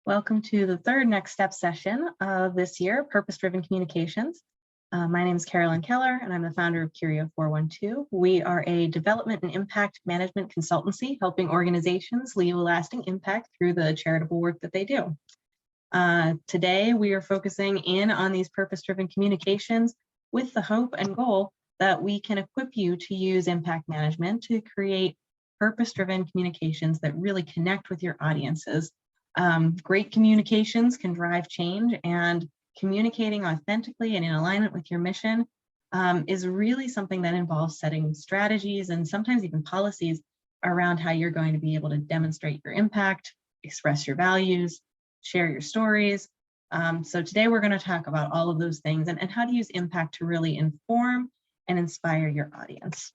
Welcome to the third Next Step session of this year, Purpose-Driven Communications. My name is Carolyn Keller, and I'm the founder of Curio 412. We are a development and impact management consultancy helping organizations leave a lasting impact through the charitable work that they do. Today, we are focusing in on these purpose-driven communications with the hope and goal that we can equip you to use impact management to create purpose-driven communications that really connect with your audiences. Great communications can drive change, and communicating authentically and in alignment with your mission is really something that involves setting strategies and sometimes even policies around how you're going to be able to demonstrate your impact, express your values, share your stories. So today we're going to talk about all of those things and how to use impact to really inform and inspire your audience.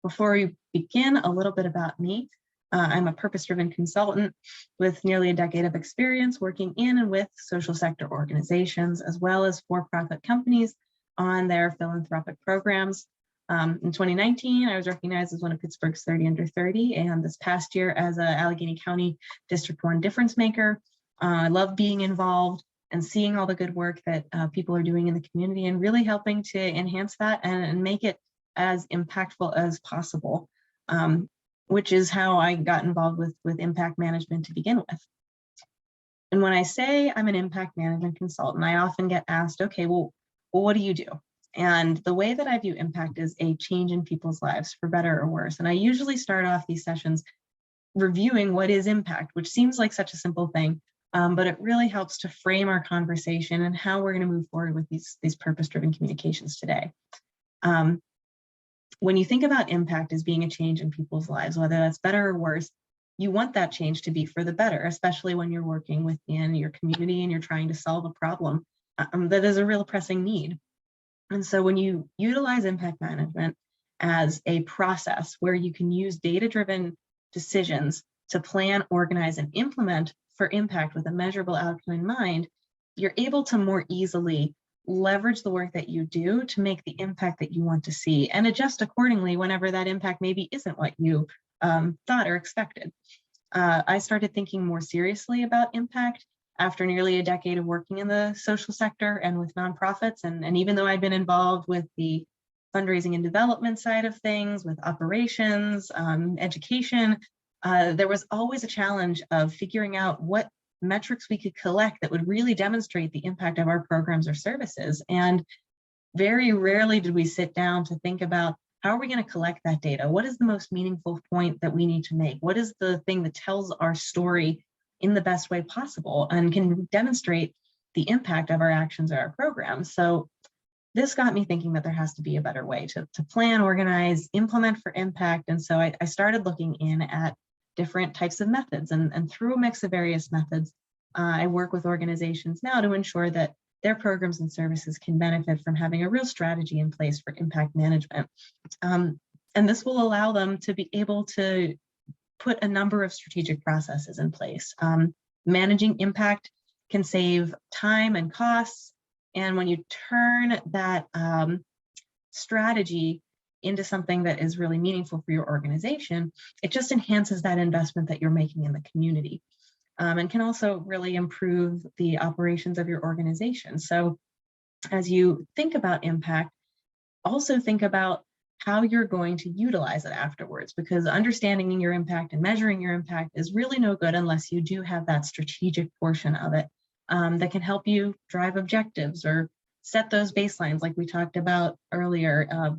Before we begin, a little bit about me. I'm a purpose-driven consultant with nearly a decade of experience working in and with social sector organizations, as well as for-profit companies on their philanthropic programs. In 2019, I was recognized as one of Pittsburgh's 30 under 30, and this past year as an Allegheny County District 1 difference maker. I love being involved and seeing all the good work that people are doing in the community and really helping to enhance that and make it as impactful as possible. Which is how I got involved with impact management to begin with. And when I say I'm an impact management consultant, I often get asked, okay, well, what do you do? And the way that I view impact is a change in people's lives for better or worse. And I usually start off these sessions reviewing what is impact, which seems like such a simple thing, but it really helps to frame our conversation and how we're going to move forward with these purpose-driven communications today. When you think about impact as being a change in people's lives, whether that's better or worse, you want that change to be for the better, especially when you're working within your community and you're trying to solve a problem that is a real pressing need. And so when you utilize impact management as a process where you can use data-driven decisions to plan, organize, and implement for impact with a measurable outcome in mind, you're able to more easily leverage the work that you do to make the impact that you want to see and adjust accordingly whenever that impact maybe isn't what you thought or expected. I started thinking more seriously about impact after nearly a decade of working in the social sector and with nonprofits. And even though I'd been involved with the fundraising and development side of things, with operations, education, there was always a challenge of figuring out what metrics we could collect that would really demonstrate the impact of our programs or services. And very rarely did we sit down to think about how are we going to collect that data? What is the most meaningful point that we need to make? What is the thing that tells our story in the best way possible and can demonstrate the impact of our actions or our programs? So this got me thinking that there has to be a better way to plan, organize, implement for impact. And so I started looking in at different types of methods, and through a mix of various methods, I work with organizations now to ensure that their programs and services can benefit from having a real strategy in place for impact management. And this will allow them to be able to put a number of strategic processes in place. Managing impact can save time and costs, and when you turn that strategy into something that is really meaningful for your organization, it just enhances that investment that you're making in the community, and can also really improve the operations of your organization. So as you think about impact, also think about how you're going to utilize it afterwards, because understanding your impact and measuring your impact is really no good unless you do have that strategic portion of it that can help you drive objectives or set those baselines like we talked about earlier,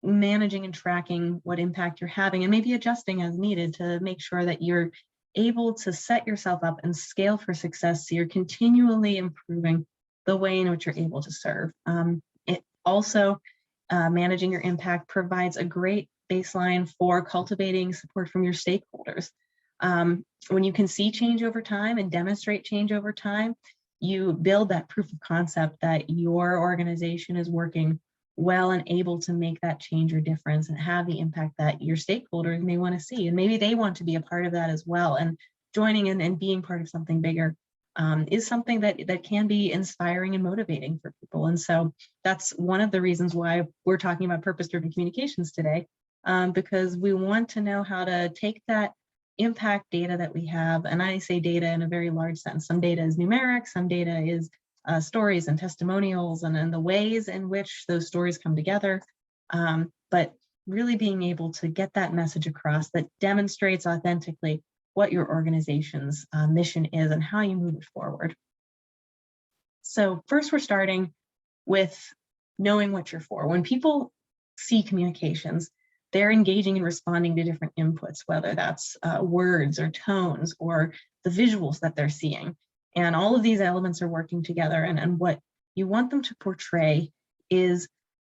managing and tracking what impact you're having and maybe adjusting as needed to make sure that you're able to set yourself up and scale for success so you're continually improving the way in which you're able to serve. It also, managing your impact provides a great baseline for cultivating support from your stakeholders. When you can see change over time and demonstrate change over time, you build that proof of concept that your organization is working well and able to make that change or difference and have the impact that your stakeholders may want to see. And maybe they want to be a part of that as well. And joining in and being part of something bigger is something that can be inspiring and motivating for people. And so that's one of the reasons why we're talking about purpose-driven communications today, because we want to know how to take that impact data that we have, and I say data in a very large sense. Some data is numeric, some data is stories and testimonials, and the ways in which those stories come together. But really being able to get that message across that demonstrates authentically what your organization's mission is and how you move it forward. So first, we're starting with knowing what you're for. When people see communications, they're engaging and responding to different inputs, whether that's words or tones or the visuals that they're seeing. And all of these elements are working together. And what you want them to portray is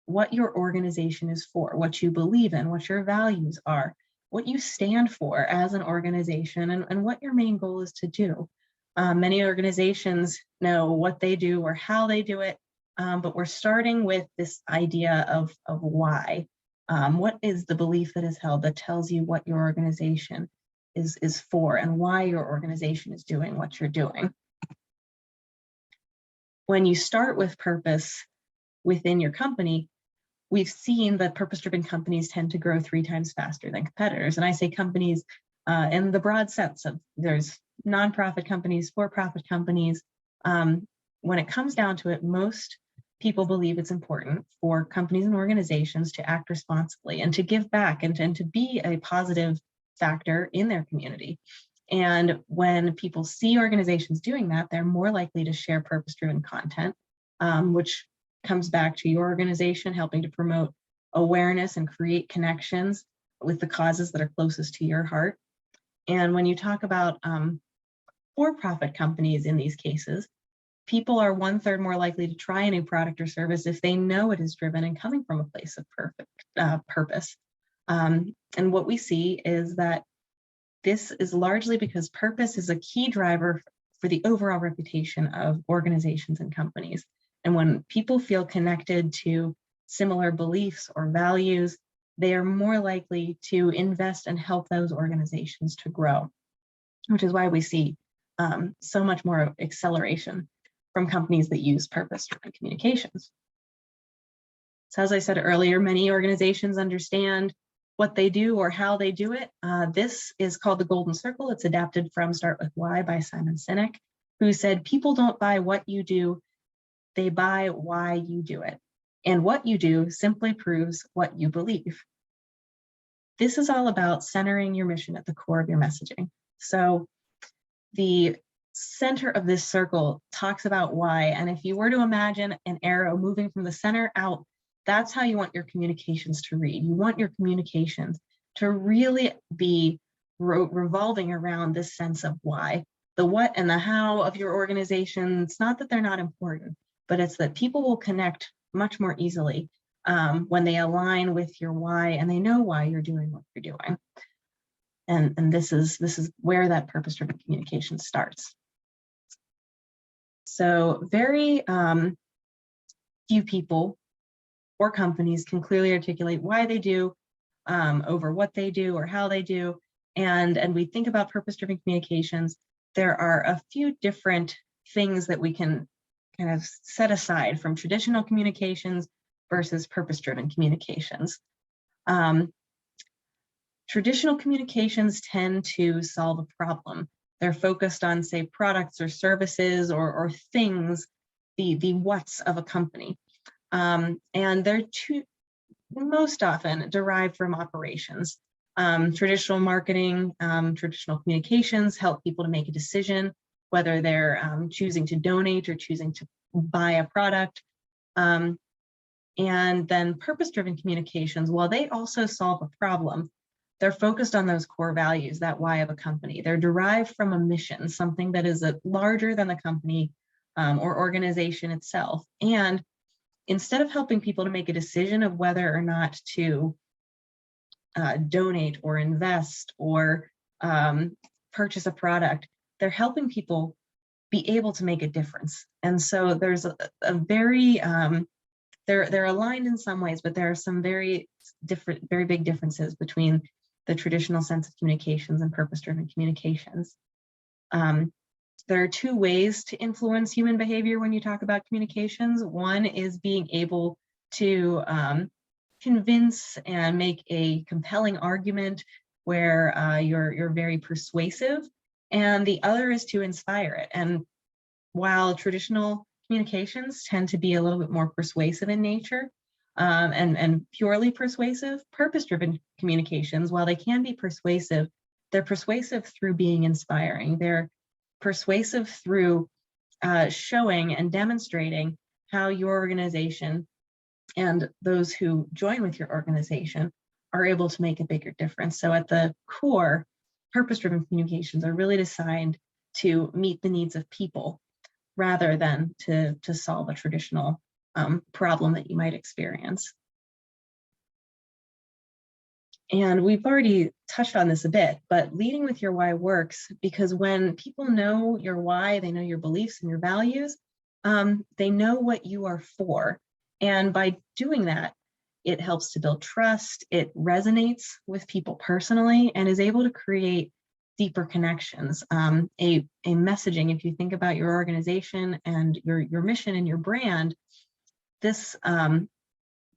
what your organization is for, what you believe in, what your values are, what you stand for as an organization, and what your main goal is to do. Many organizations know what they do or how they do it, but we're starting with this idea of why. What is the belief that is held that tells you what your organization is for and why your organization is doing what you're doing? When you start with purpose within your company, we've seen that purpose-driven companies tend to grow 3 times faster than competitors. And I say companies in the broad sense of there's nonprofit companies, for-profit companies. When it comes down to it, most people believe it's important for companies and organizations to act responsibly and to give back and to be a positive factor in their community. And when people see organizations doing that, they're more likely to share purpose-driven content, which comes back to your organization helping to promote awareness and create connections with the causes that are closest to your heart. And when you talk about for-profit companies in these cases, people are 1/3 more likely to try a new product or service if they know it is driven and coming from a place of purpose. And what we see is that this is largely because purpose is a key driver for the overall reputation of organizations and companies. And when people feel connected to similar beliefs or values, they are more likely to invest and help those organizations to grow, which is why we see so much more acceleration from companies that use purpose-driven communications. So as I said earlier, many organizations understand what they do or how they do it. This is called the Golden Circle. It's adapted from Start With Why by Simon Sinek, who said, people don't buy what you do, they buy why you do it. And what you do simply proves what you believe. This is all about centering your mission at the core of your messaging. So the center of this circle talks about why. And if you were to imagine an arrow moving from the center out, that's how you want your communications to read. You want your communications to really be revolving around this sense of why. The what and the how of your organization, it's not that they're not important, but it's that people will connect much more easily when they align with your why and they know why you're doing what you're doing. And this is where that purpose-driven communication starts. So very few people or companies can clearly articulate why they do over what they do or how they do. And we think about purpose-driven communications, there are a few different things that we can kind of set aside from traditional communications versus purpose-driven communications. Traditional communications tend to solve a problem. They're focused on, say, products or services or things, the what's of a company. And they're most often derived from operations. Traditional marketing, traditional communications help people to make a decision, whether they're choosing to donate or choosing to buy a product. And then purpose-driven communications, while they also solve a problem, they're focused on those core values, that why of a company. They're derived from a mission, something that is larger than the company or organization itself. And instead of helping people to make a decision of whether or not to donate or invest or purchase a product, they're helping people be able to make a difference. And so there's a very, they're aligned in some ways, but there are some very big differences between the traditional sense of communications and purpose-driven communications. There are 2 ways to influence human behavior when you talk about communications. One is being able to convince and make a compelling argument where you're very persuasive, and the other is to inspire it. And while traditional communications tend to be a little bit more persuasive in nature, and purely persuasive, purpose-driven communications, while they can be persuasive, they're persuasive through being inspiring. They're persuasive through showing and demonstrating how your organization and those who join with your organization are able to make a bigger difference. So at the core, purpose-driven communications are really designed to meet the needs of people rather than to solve a traditional problem that you might experience. And we've already touched on this a bit, but leading with your why works because when people know your why, they know your beliefs and your values, they know what you are for. And by doing that, it helps to build trust, it resonates with people personally, and is able to create deeper connections. A messaging, if you think about your organization and your mission and your brand, this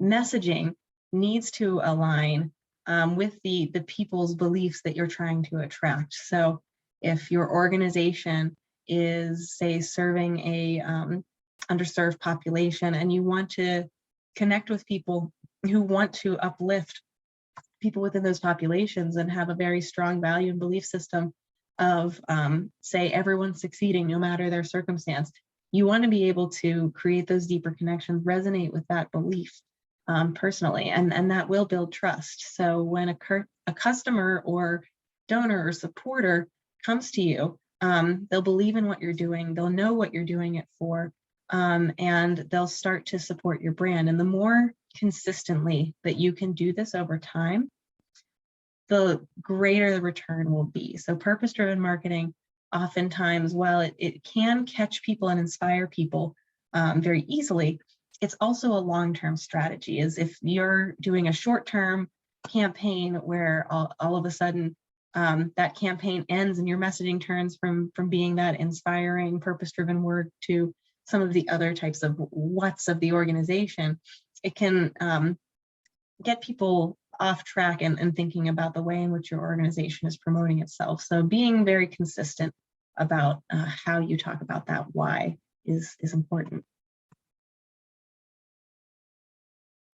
messaging needs to align with the people's beliefs that you're trying to attract. So if your organization is, say, serving a underserved population and you want to connect with people who want to uplift people within those populations and have a very strong value and belief system of, say, everyone succeeding no matter their circumstance, you want to be able to create those deeper connections, resonate with that belief personally, and that will build trust. So when a customer or donor or supporter comes to you, they'll believe in what you're doing, they'll know what you're doing it for, and they'll start to support your brand. And the more consistently that you can do this over time, the greater the return will be. So purpose-driven marketing, oftentimes, while it can catch people and inspire people very easily, it's also a long-term strategy. Is if you're doing a short-term campaign where all of a sudden that campaign ends and your messaging turns from being that inspiring, purpose-driven word to some of the other types of what's of the organization, it can get people off track and thinking about the way in which your organization is promoting itself. So being very consistent about how you talk about that why is important.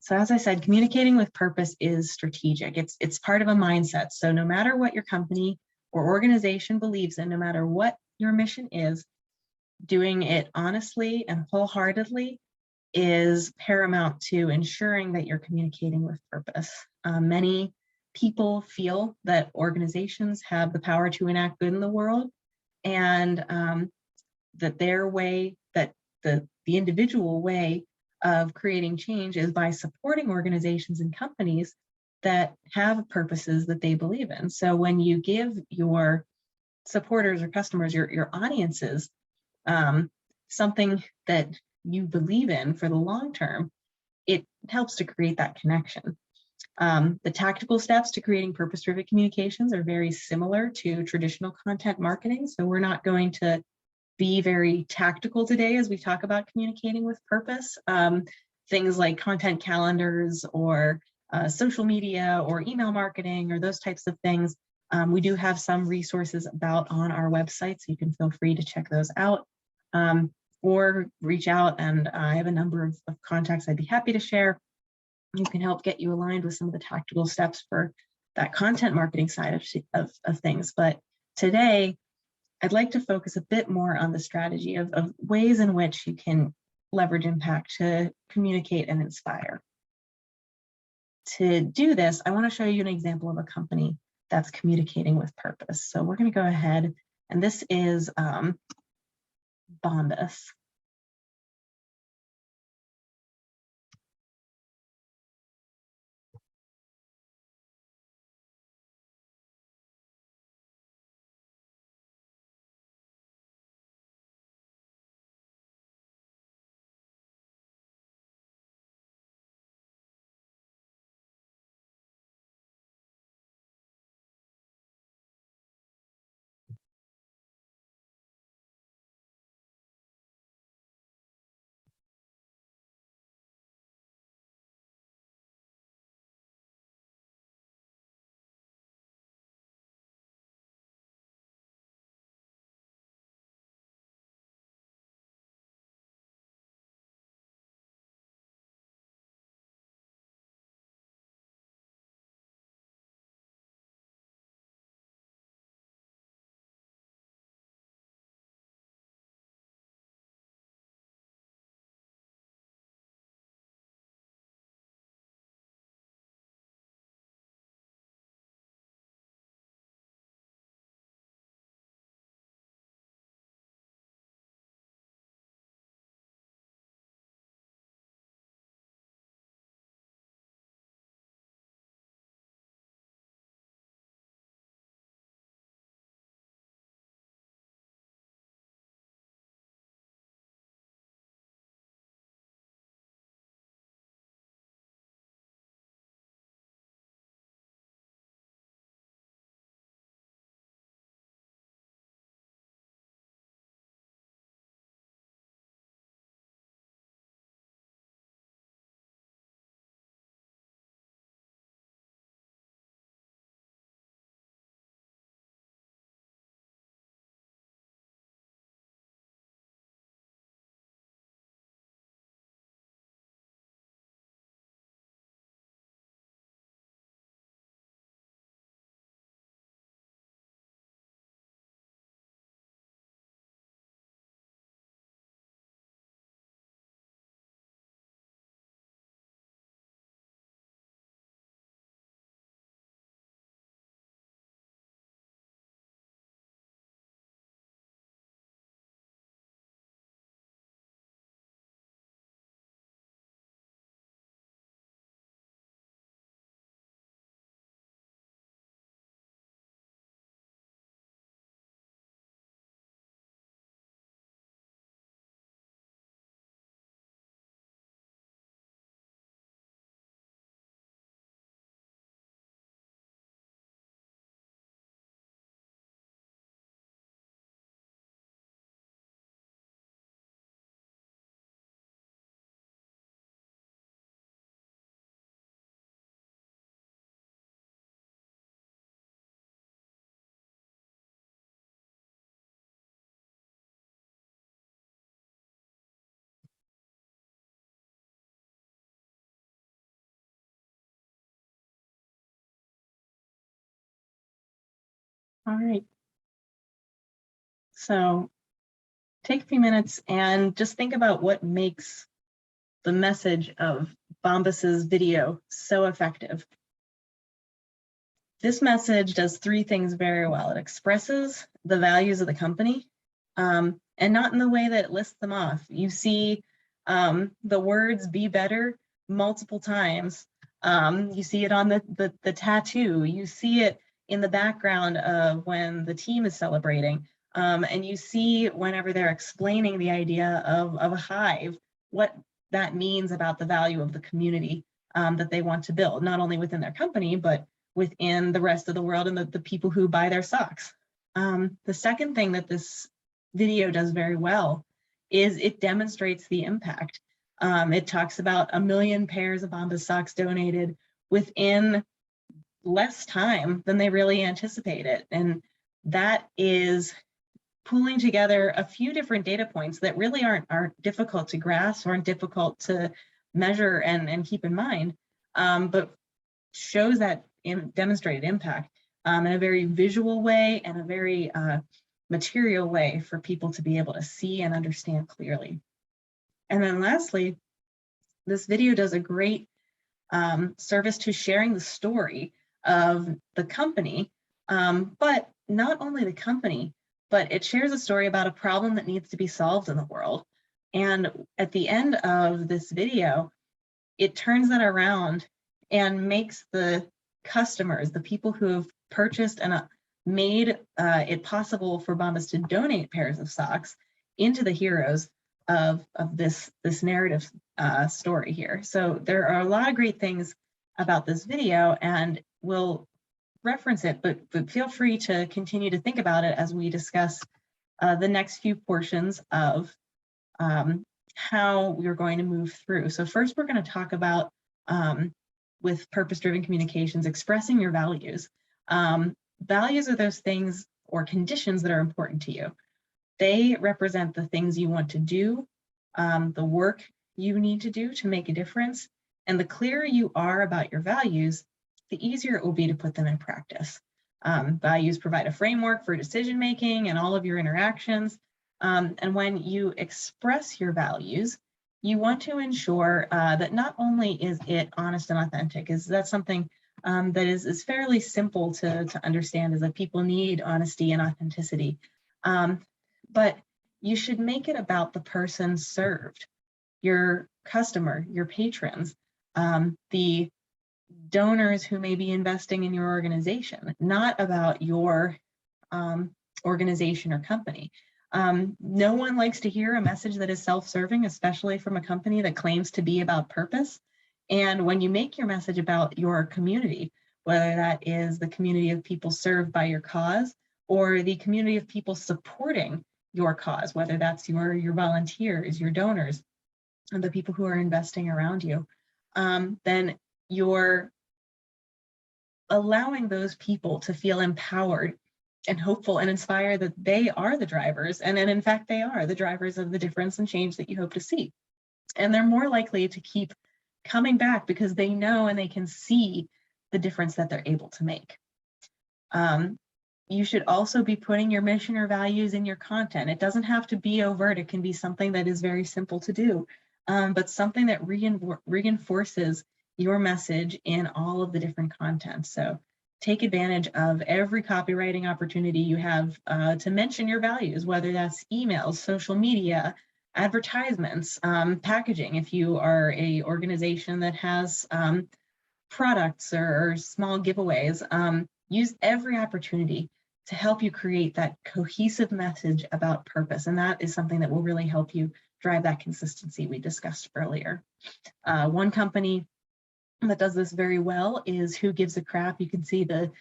So as I said, communicating with purpose is strategic. It's part of a mindset. So no matter what your company or organization believes in, no matter what your mission is, doing it honestly and wholeheartedly is paramount to ensuring that you're communicating with purpose. Many people feel that organizations have the power to enact good in the world, and that their way, that the individual way of creating change is by supporting organizations and companies that have purposes that they believe in. So when you give your supporters or customers, your audiences, something that you believe in for the long term, it helps to create that connection. The tactical steps to creating purpose-driven communications are very similar to traditional content marketing. So we're not going to be very tactical today as we talk about communicating with purpose. Things like content calendars or social media or email marketing or those types of things. We do have some resources about on our website, so you can feel free to check those out. Or reach out, and I have a number of contacts I'd be happy to share. You can help get you aligned with some of the tactical steps for that content marketing side of things. But today, I'd like to focus a bit more on the strategy of ways in which you can leverage impact to communicate and inspire. To do this, I want to show you an example of a company that's communicating with purpose. So we're going to go ahead, and this is Bombas. All right. So take a few minutes and just think about what makes the message of Bombas's video so effective. This message does three things very well. It expresses the values of the company, and not in the way that it lists them off. You see the words "be better" multiple times. You see it on the tattoo. You see it in the background of when the team is celebrating. And you see whenever they're explaining the idea of a hive, what that means about the value of the community that they want to build, not only within their company, but within the rest of the world and the people who buy their socks. The second thing that this video does very well is it demonstrates the impact. It talks about 1 million pairs of Bombas socks donated within less time than they really anticipated. And that is pulling together a few different data points that really aren't difficult to grasp, aren't difficult to measure and keep in mind, but shows that demonstrated impact in a very visual way and a very material way for people to be able to see and understand clearly. And then lastly, this video does a great service to sharing the story of the company, but not only the company, but it shares a story about a problem that needs to be solved in the world. And at the end of this video, it turns that around and makes the customers, the people who have purchased and made it possible for Bombas to donate pairs of socks, into the heroes of this narrative story here. So there are a lot of great things about this video, and we'll reference it, but feel free to continue to think about it as we discuss the next few portions of how we're going to move through. So first, we're going to talk about, with purpose-driven communications, expressing your values. Values are those things or conditions that are important to you. They represent the things you want to do, the work you need to do to make a difference. And the clearer you are about your values, the easier it will be to put them in practice. Values provide a framework for decision-making and all of your interactions. And when you express your values, you want to ensure that not only is it honest and authentic, is that something that is fairly simple to understand, is that people need honesty and authenticity. But you should make it about the person served, your customer, your patrons, the donors who may be investing in your organization, not about your organization or company. No one likes to hear a message that is self-serving, especially from a company that claims to be about purpose. And when you make your message about your community, whether that is the community of people served by your cause or the community of people supporting your cause, whether that's your volunteers, your donors, and the people who are investing around you, then you're allowing those people to feel empowered and hopeful and inspired that they are the drivers. And in fact, they are the drivers of the difference and change that you hope to see. And they're more likely to keep coming back because they know and they can see the difference that they're able to make. You should also be putting your mission or values in your content. It doesn't have to be overt. It can be something that is very simple to do, but something that reinforces your message in all of the different content. So take advantage of every copywriting opportunity you have to mention your values, whether that's emails, social media, advertisements, packaging. If you are an organization that has products or small giveaways, use every opportunity to help you create that cohesive message about purpose. And that is something that will really help you drive that consistency we discussed earlier. One company that does this very well is Who Gives a Crap. You can see the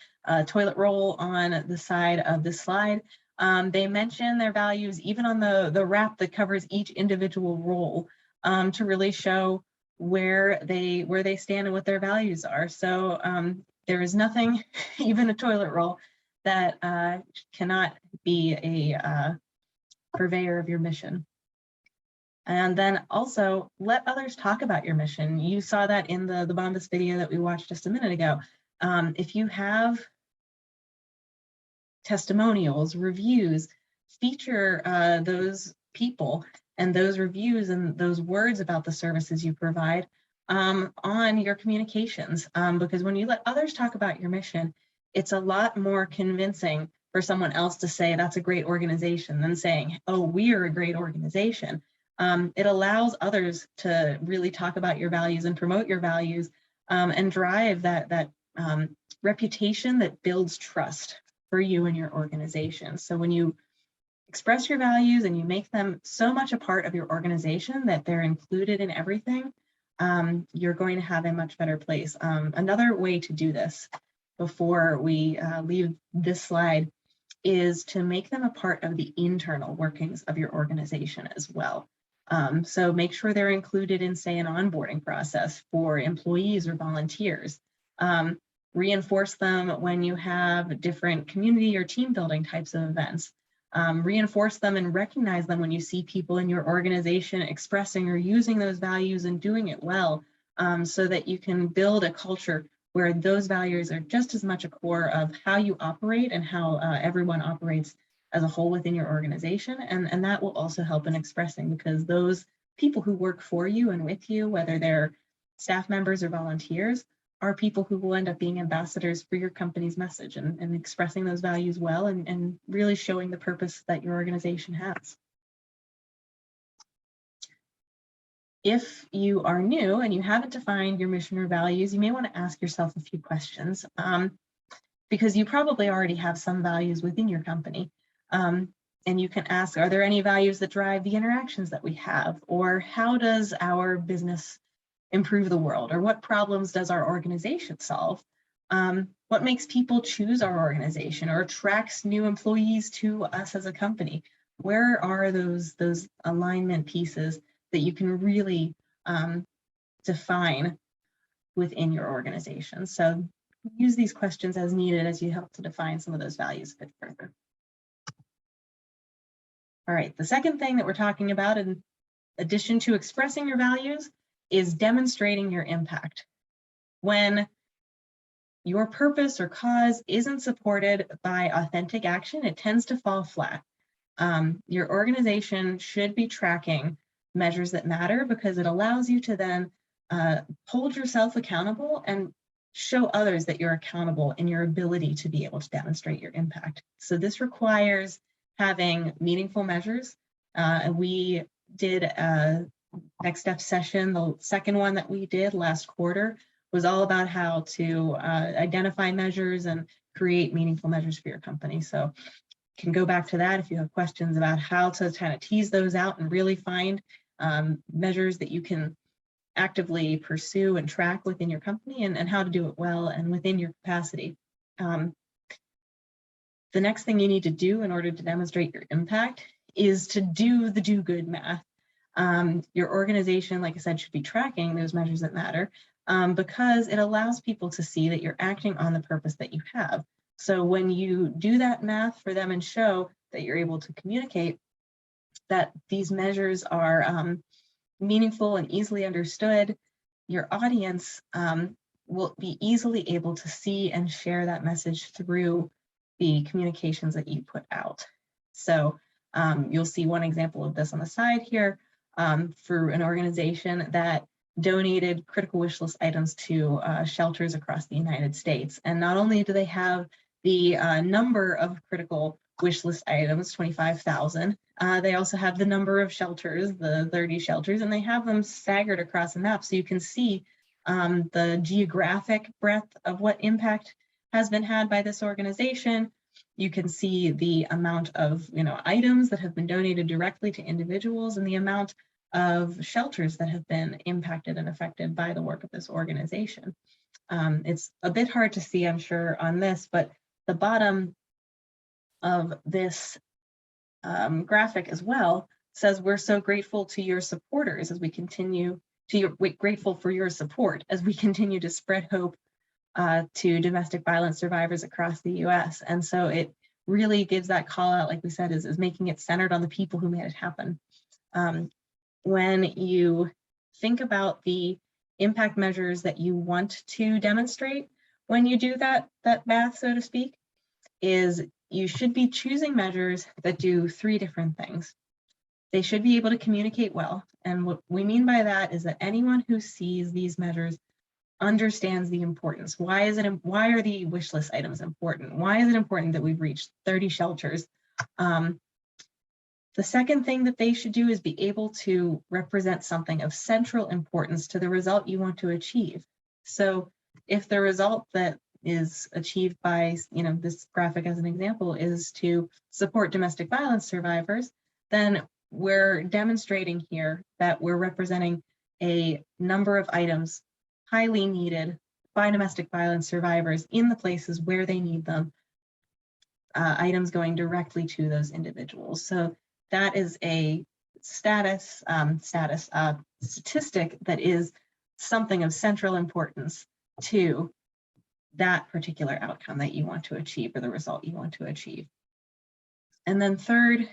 toilet roll on the side of this slide. They mention their values even on the wrap that covers each individual roll to really show where they stand and what their values are. So there is nothing, even a toilet roll, that cannot be a purveyor of your mission. And then also let others talk about your mission. You saw that in the Bombas video that we watched just a minute ago. If you have testimonials, reviews, feature those people and those reviews and those words about the services you provide on your communications. Because when you let others talk about your mission, it's a lot more convincing for someone else to say that's a great organization than saying, oh, we are a great organization. It allows others to really talk about your values and promote your values and drive that reputation that builds trust for you and your organization. So when you express your values and you make them so much a part of your organization that they're included in everything, you're going to have a much better place. Another way to do this before we leave this slide is to make them a part of the internal workings of your organization as well. So make sure they're included in, say, an onboarding process for employees or volunteers. Reinforce them when you have different community or team building types of events. Reinforce them and recognize them when you see people in your organization expressing or using those values and doing it well, so that you can build a culture where those values are just as much a core of how you operate and how everyone operates as a whole within your organization. And that will also help in expressing, because those people who work for you and with you, whether they're staff members or volunteers, are people who will end up being ambassadors for your company's message and expressing those values well and really showing the purpose that your organization has. If you are new and you haven't defined your mission or values, you may want to ask yourself a few questions, because you probably already have some values within your company. And you can ask, are there any values that drive the interactions that we have? Or how does our business improve the world? Or what problems does our organization solve? What makes people choose our organization or attracts new employees to us as a company? Where are those alignment pieces that you can really define within your organization? So use these questions as needed as you help to define some of those values a bit further. All right, the second thing that we're talking about, in addition to expressing your values, is demonstrating your impact. When your purpose or cause isn't supported by authentic action, it tends to fall flat. Your organization should be tracking measures that matter, because it allows you to then hold yourself accountable and show others that you're accountable in your ability to be able to demonstrate your impact. So this requires having meaningful measures. We did a next step session. The second one that we did last quarter was all about how to identify measures and create meaningful measures for your company. So you can go back to that if you have questions about how to kind of tease those out and really find measures that you can actively pursue and track within your company, and how to do it well and within your capacity. The next thing you need to do in order to demonstrate your impact is to do the do good math. Your organization, like I said, should be tracking those measures that matter, because it allows people to see that you're acting on the purpose that you have. So when you do that math for them and show that you're able to communicate that these measures are meaningful and easily understood, your audience will be easily able to see and share that message through the communications that you put out. So you'll see one example of this on the side here, for an organization that donated critical wish list items to shelters across the United States. And not only do they have the number of critical wish list items, 25,000, they also have the number of shelters, the 30 shelters, and they have them staggered across the map. So you can see the geographic breadth of what impact has been had by this organization. You can see the amount of items that have been donated directly to individuals and the amount of shelters that have been impacted and affected by the work of this organization. It's a bit hard to see, I'm sure, on this, but the bottom of this graphic as well says, we're so grateful to your supporters as we continue grateful for your support as we continue to spread hope to domestic violence survivors across the US. And so it really gives that call out, like we said, is making it centered on the people who made it happen. When you think about the impact measures that you want to demonstrate, when you do that math, so to speak, is you should be choosing measures that do 3 different things. They should be able to communicate well. And what we mean by that is that anyone who sees these measures understands the importance. Why are the wish list items important? Why is it important that we've reached 30 shelters? The second thing that they should do is be able to represent something of central importance to the result you want to achieve. So if the result that is achieved by, this graphic as an example is to support domestic violence survivors, then we're demonstrating here that we're representing a number of items highly needed by domestic violence survivors in the places where they need them, items going directly to those individuals. So that is a statistic that is something of central importance to that particular outcome that you want to achieve or the result you want to achieve. And then third,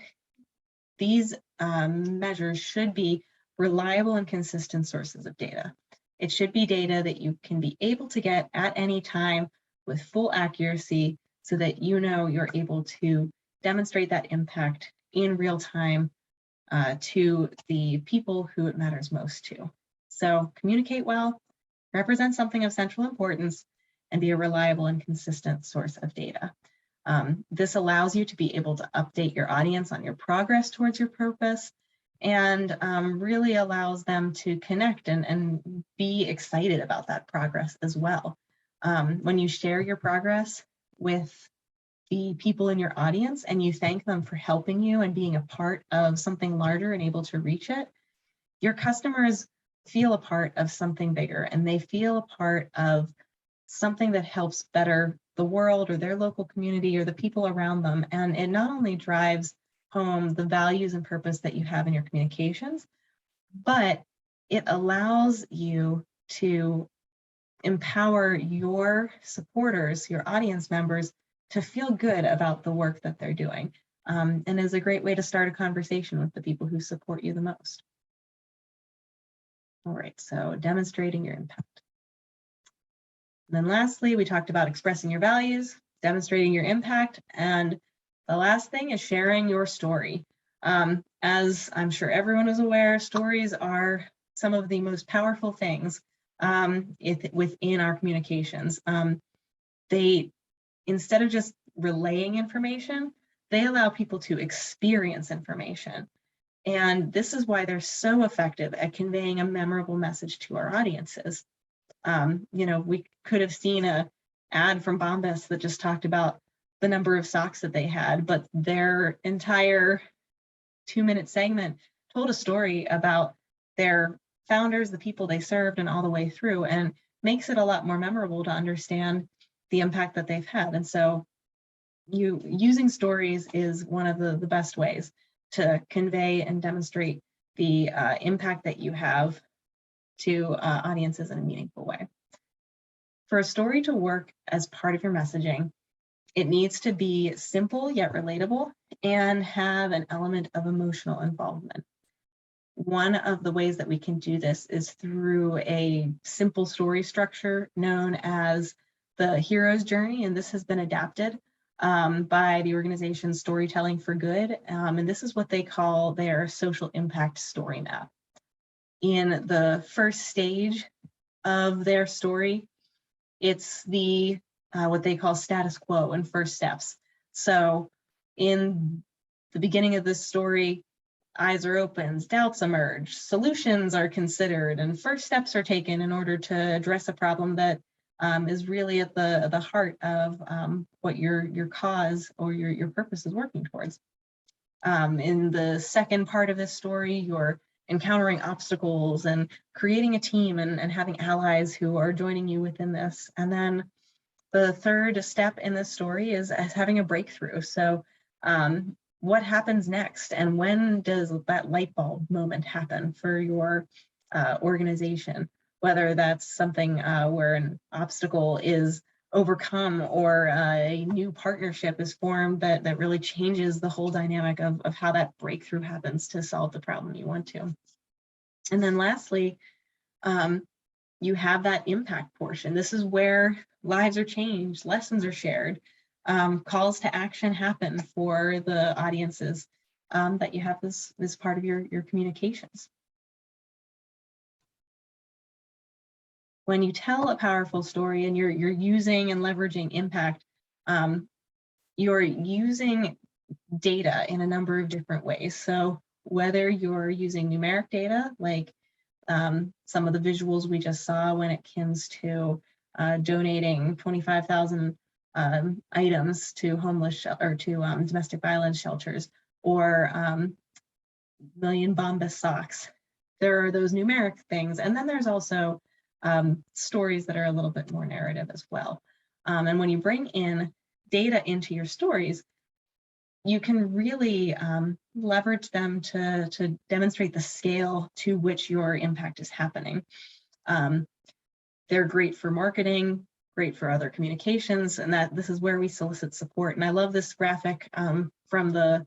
these measures should be reliable and consistent sources of data. It should be data that you can be able to get at any time with full accuracy so that you're able to demonstrate that impact in real time to the people who it matters most to. So communicate well, represent something of central importance, and be a reliable and consistent source of data. This allows you to be able to update your audience on your progress towards your purpose, and really allows them to connect and be excited about that progress as well. When you share your progress with the people in your audience and you thank them for helping you and being a part of something larger and able to reach it, your customers feel a part of something bigger, and they feel a part of something that helps better the world or their local community or the people around them. And it not only drives home the values and purpose that you have in your communications, but it allows you to empower your supporters, your audience members, to feel good about the work that they're doing, and is a great way to start a conversation with the people who support you the most. All right, so demonstrating your impact. And then lastly, we talked about expressing your values, demonstrating your impact, and the last thing is sharing your story. As I'm sure everyone is aware, stories are some of the most powerful things within our communications. They, instead of just relaying information, they allow people to experience information. And this is why they're so effective at conveying a memorable message to our audiences. We could have seen an ad from Bombas that just talked about the number of socks that they had, but their entire 2-minute segment told a story about their founders, the people they served, and all the way through, and makes it a lot more memorable to understand the impact that they've had. And so using stories is one of the best ways to convey and demonstrate the impact that you have to audiences in a meaningful way. For a story to work as part of your messaging, it needs to be simple yet relatable and have an element of emotional involvement. One of the ways that we can do this is through a simple story structure known as the hero's journey, and this has been adapted by the organization Storytelling for Good, and this is what they call their social impact story map. In the first stage of their story, it's the what they call status quo and first steps. So in the beginning of this story, eyes are opened, doubts emerge, solutions are considered, and first steps are taken in order to address a problem that is really at the heart of what your cause or your purpose is working towards. In the second part of this story, you're encountering obstacles and creating a team and having allies who are joining you within this. And then the third step in this story is having a breakthrough. So what happens next, and when does that light bulb moment happen for your organization? Whether that's something where an obstacle is overcome or a new partnership is formed that really changes the whole dynamic of how that breakthrough happens to solve the problem you want to. And then lastly, you have that impact portion. This is where lives are changed, lessons are shared, calls to action happen for the audiences that you have this part of your communications. When you tell a powerful story and you're using and leveraging impact, you're using data in a number of different ways. So whether you're using numeric data, like some of the visuals we just saw when it comes to donating 25,000 items to homeless or to domestic violence shelters, or million Bombas socks. There are those numeric things, and then there's also stories that are a little bit more narrative as well. And when you bring in data into your stories, you can really leverage them to demonstrate the scale to which your impact is happening. They're great for marketing, great for other communications, and that this is where we solicit support. And I love this graphic from the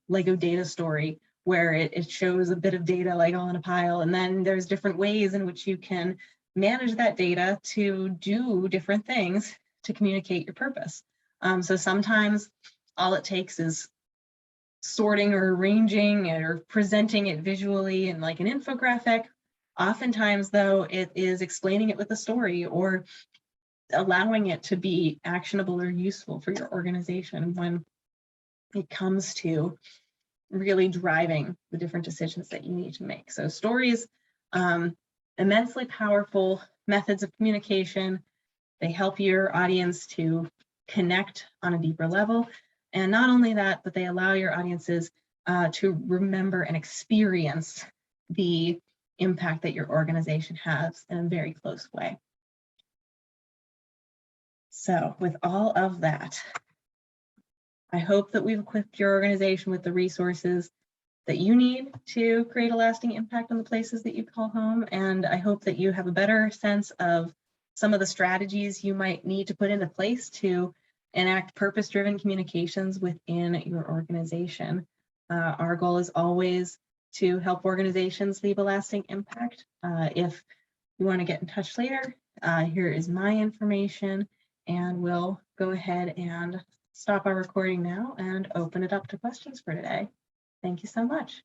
Lego data story, where it shows a bit of data like all in a pile, and then there's different ways in which you can manage that data to do different things to communicate your purpose. So sometimes all it takes is sorting or arranging or presenting it visually in like an infographic. Oftentimes, though, it is explaining it with a story or allowing it to be actionable or useful for your organization when it comes to really driving the different decisions that you need to make. So stories, immensely powerful methods of communication. They help your audience to connect on a deeper level. And not only that, but they allow your audiences to remember and experience the impact that your organization has in a very close way. So with all of that, I hope that we've equipped your organization with the resources that you need to create a lasting impact on the places that you call home. And I hope that you have a better sense of some of the strategies you might need to put into place to enact purpose-driven communications within your organization. Our goal is always to help organizations leave a lasting impact. If you want to get in touch later, here is my information, and we'll go ahead and stop our recording now and open it up to questions for today. Thank you so much.